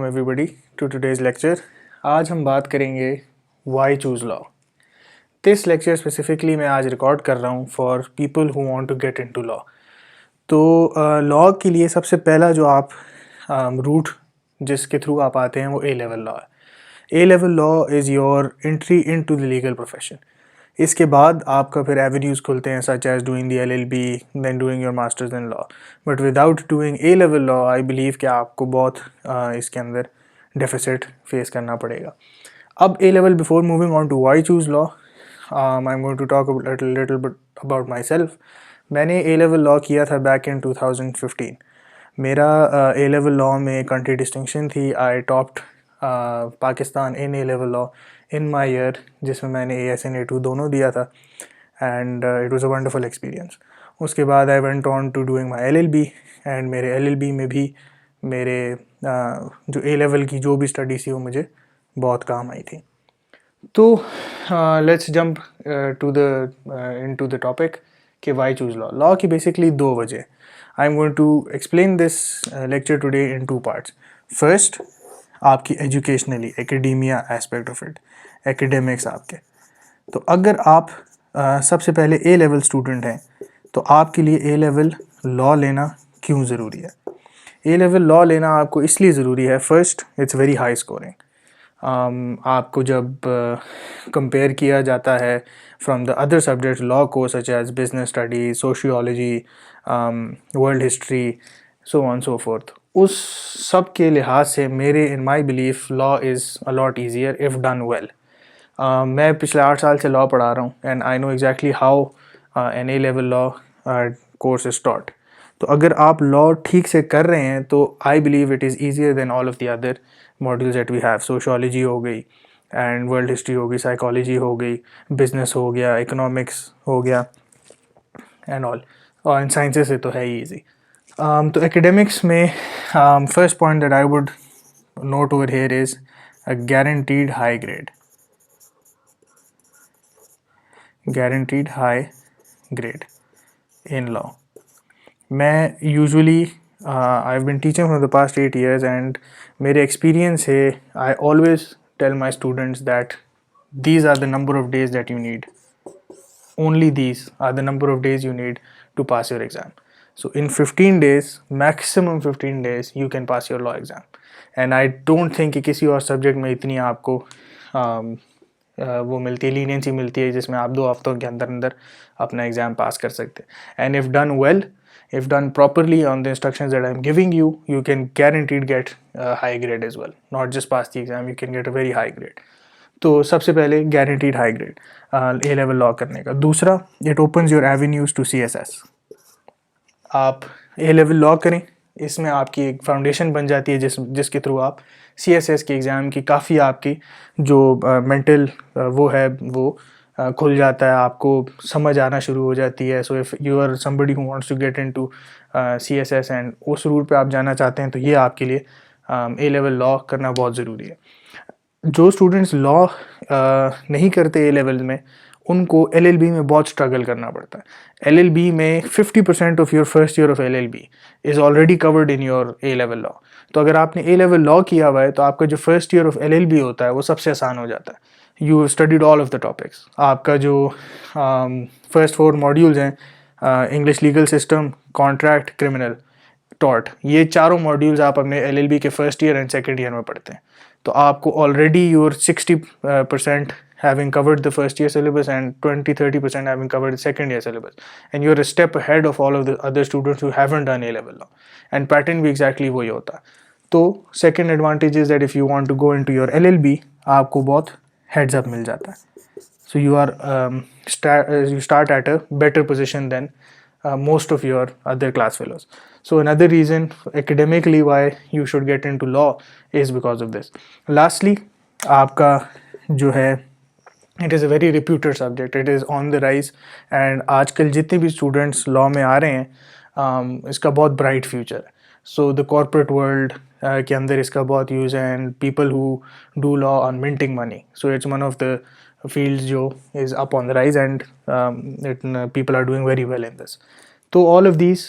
Everybody to today's lecture. आज हम बात करेंगे why choose law. This lecture specifically मैं आज रिकॉर्ड कर रहा हूँ for people who want to get into law. तो लॉ के लिए सबसे पहला जो आप रूट जिसके थ्रू आप आते हैं वो ए लेवल लॉ है। A level law is your entry into the legal profession. इसके बाद आपका फिर एवेन्यूज़ खुलते हैं such as doing the LLB, then doing your masters in law. But without doing A level law I believe कि आपको बहुत इसके अंदर डेफिसिट फेस करना पड़ेगा। अब A level before moving on to why choose law, I am going to talk little bit about myself. मैंने A level law किया था बैक इन 2015। मेरा ए लेवल लॉ में कंट्री डिस्टिंक्शन थी। I topped Pakistan in A level law in my year, जिसमें मैंने AS and A2 दोनों दिया था, and it was a wonderful experience. उसके बाद I went on to doing my LLB, and मेरे LLB में भी मेरे जो ए लेवल की जो भी स्टडीज़ थी वो मुझे बहुत काम आई थी। तो let's jump into the topic कि वाई चूज़ लॉ। लॉ की बेसिकली दो वजह। I am going to explain this lecture today in two parts. First, आपकी educationally academia aspect of it, academics आपके। तो अगर आप सबसे पहले ए लेवल स्टूडेंट हैं तो आपके लिए ए लेवल लॉ लेना क्यों ज़रूरी है? ए लेवल लॉ लेना आपको इसलिए ज़रूरी है, first it's very high scoring. आपको जब कंपेयर किया जाता है from the other subject law को such as business study, sociology, world history, so on so forth, उस सब के लिहाज से मेरे in my belief law is a lot easier if done well. मैं पिछले 8 साल से लॉ पढ़ा रहा हूँ and I know exactly how an A level law course is taught. तो अगर आप लॉ ठीक से कर रहे हैं तो I believe it is easier than all of the other modules that we have. Sociology हो गई एंड वर्ल्ड हिस्ट्री हो गई, साइकोलॉजी हो गई, बिजनेस हो गया, इकोनॉमिक्स हो गया एंड ऑल, और इन साइंसेस से तो है ही ईजी। तो एकेडमिक्स में first point that I would note over here is a guaranteed high grade in law. मैं usually I have been teaching for the past 8 years and मेरे एक्सपीरियंस है, I always tell my students that these are the number of days that you need. Only these are the number of days you need to pass your exam. So in 15 days, maximum 15 days, you can pass your law exam. And I don't think कि किसी और subject में इतनी आपको वो मिलती है, leniency मिलती है जिसमें आप 2 हफ्तों के अंदर अंदर अपना एग्ज़ाम पास कर सकते हैं। And if done well, if done properly on the instructions that I'm giving you, you can guaranteed get a high grade as well. Not just pass the exam, you can get a very high grade. तो सबसे पहले guaranteed high grade A level law करने का। दूसरा, it opens your avenues to CSS. आप A level law करें, इसमें आपकी एक फाउंडेशन बन जाती है जिसके थ्रू आप CSS के एग्ज़ाम की काफ़ी आपकी जो मेंटल वो है वो खुल जाता है, आपको समझ आना शुरू हो जाती है। So if you are somebody who wants to get into CSS and उस रूट पे आप जाना चाहते हैं तो ये आपके लिए A लेवल लॉ करना बहुत ज़रूरी है। जो स्टूडेंट्स लॉ नहीं करते ए लेवल में, उनको LLB में बहुत स्ट्रगल करना पड़ता है। LLB में 50% of your first year of LLB is already covered in your A level law. तो अगर आपने ए लेवल लॉ किया हुआ है तो आपका जो फर्स्ट ईयर ऑफ LLB होता है वो सबसे आसान हो जाता है। You studied all of the topics. आपका जो फर्स्ट 4 मॉड्यूल्स हैं, English legal system, contract, criminal, tort, ये चारों मॉड्यूल्स आप अपने LLB के first year and second year में पढ़ते हैं। तो आपको already your 60% having covered the first year syllabus and 20-30% having covered the second year syllabus, and you're a step ahead of all of the other students who haven't done A level law, and pattern भी exactly वही होता है। तो second advantage is that if you want to go into your LLB, आपको बहुत heads up मिल जाता है। So you are you start at a better position than most of your other class fellows. So another reason academically why you should get into law is because of this. Lastly, आपका जो है it is a very reputed subject, it is on the rise, and आजकल जितने भी students law में आ रहे हैं इसका बहुत bright future है। So the corporate world के अंदर इसका बहुत use है, and people who do law are minting money. So it's one of the fields जो is up on the rise, and people are doing very well in this. तो all of these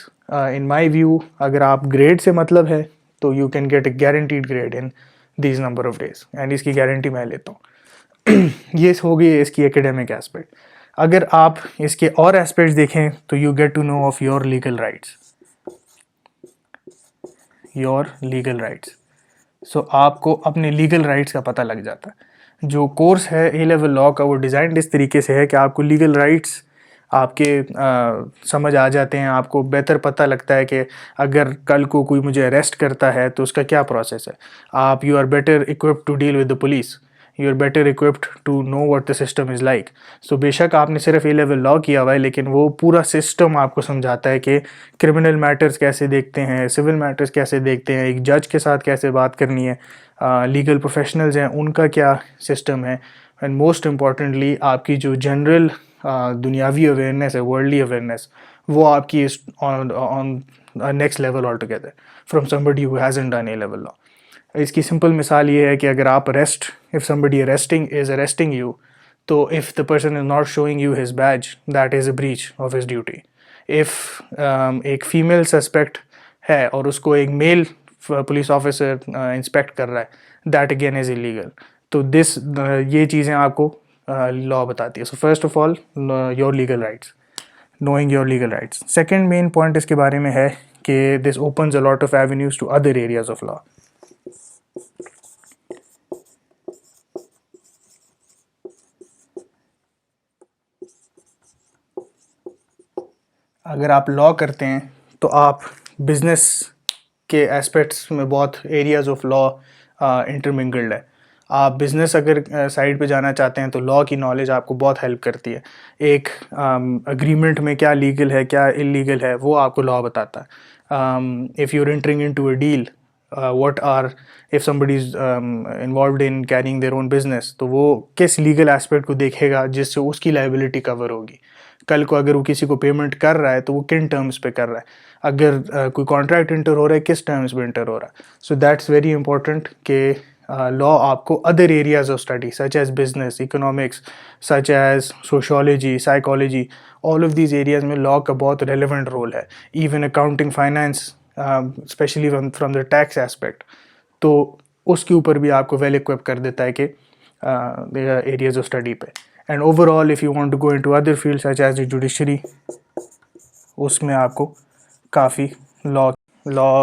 in my view, अगर आप grade से मतलब है तो you can get a guaranteed grade in these number of days, and इसकी guarantee मैं लेता हूँ। ये हो गई इसकी एकेडमिक एस्पेक्ट। अगर आप इसके और एस्पेक्ट्स देखें तो you get to know of your legal rights, so आपको अपने लीगल राइट्स का पता लग जाता है। जो कोर्स है ए लेवल लॉ का वो डिज़ाइंड इस तरीके से है कि आपको लीगल राइट्स आपके समझ आ जाते हैं, आपको बेहतर पता लगता है कि अगर कल को कोई मुझे अरेस्ट करता है तो उसका क्या प्रोसेस है। आप you are better equipped to deal with the police, you are better equipped to know what the system is like. So बेशक आपने सिर्फ ए लेवल लॉ किया हुआ है, लेकिन वो पूरा सिस्टम आपको समझाता है कि क्रिमिनल मैटर्स कैसे देखते हैं, सिविल मैटर्स कैसे देखते हैं, एक जज के साथ कैसे बात करनी है, लीगल प्रोफेशनल्स हैं उनका क्या सिस्टम है, एंड मोस्ट इम्पॉर्टेंटली आपकी जो जनरल दुनियावी अवेयरनेस है, वर्ल्डली अवेयरनेस, वो आपकी on next level all together from somebody who hasn't done A level law. इसकी सिंपल मिसाल ये है कि अगर आप if somebody is arresting you, तो if the person is not showing you his badge, that is a breach of his duty. If एक female suspect है और उसको एक मेल पुलिस ऑफिसर इंस्पेक्ट कर रहा है, दैट अगेन इज़ इलीगल। तो ये चीज़ें आपको लॉ बताती है। So first of all your legal rights, knowing your legal rights. Second main point इसके बारे में है कि this opens a lot of avenues to other areas of law. अगर आप लॉ करते हैं तो आप बिजनेस के एस्पेक्ट्स में बहुत एरियाज ऑफ लॉ इंटरमिंगल्ड है। आप बिज़नेस अगर साइड पे जाना चाहते हैं तो लॉ की नॉलेज आपको बहुत हेल्प करती है। एक अग्रीमेंट में क्या लीगल है क्या इलीगल है वो आपको लॉ बताता है। If you are entering into a deal, what are if somebody is involved in carrying their own business, तो वो किस लीगल एस्पेक्ट को देखेगा जिससे उसकी लाइबिलिटी कवर होगी। कल को अगर वो किसी को पेमेंट कर रहा है तो वो किन टर्म्स पे कर रहा है, अगर कोई कॉन्ट्रैक्ट इंटर हो रहा है किस टर्म्स पे इंटर हो रहा है। सो दैट्स वेरी इंपॉर्टेंट कि लॉ आपको other areas of study such as business, economics, such as sociology, psychology, all of these areas में लॉ का बहुत रेलिवेंट रोल है। Even accounting, finance, specially from the tax aspect, तो उसके ऊपर भी आपको वेल इक्विप कर देता है कि एरियाज ऑफ स्टडी पे। And overall if you want to go into other field such as the judiciary, उसमें आपको काफ़ी लॉ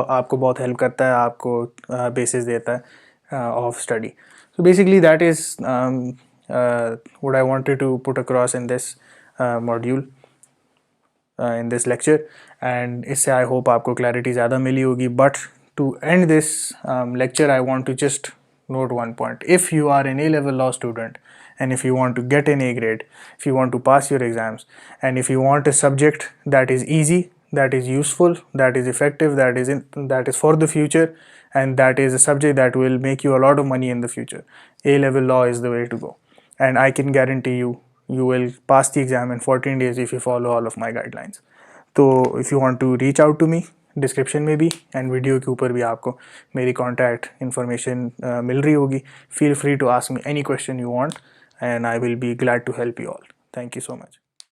आपको बहुत हेल्प करता है, आपको बेसिस देता है of study. So basically that is what I wanted to put across in this module, in this lecture, and इससे आई होप आपको क्लैरिटी ज़्यादा मिली होगी। But to end this lecture I want to just note one point. If you are an A-level law student and if you want to get an A grade, if you want to pass your exams, and if you want a subject that is easy, that is useful, that is effective, that is for the future, and that is a subject that will make you a lot of money in the future, A-level law is the way to go. And I can guarantee you will pass the exam in 14 days if you follow all of my guidelines. तो if you want to reach out to me, description में भी and video के ऊपर भी आपको मेरी contact information मिल रही होगी। Feel free to ask me any question you want and I will be glad to help you all. Thank you so much.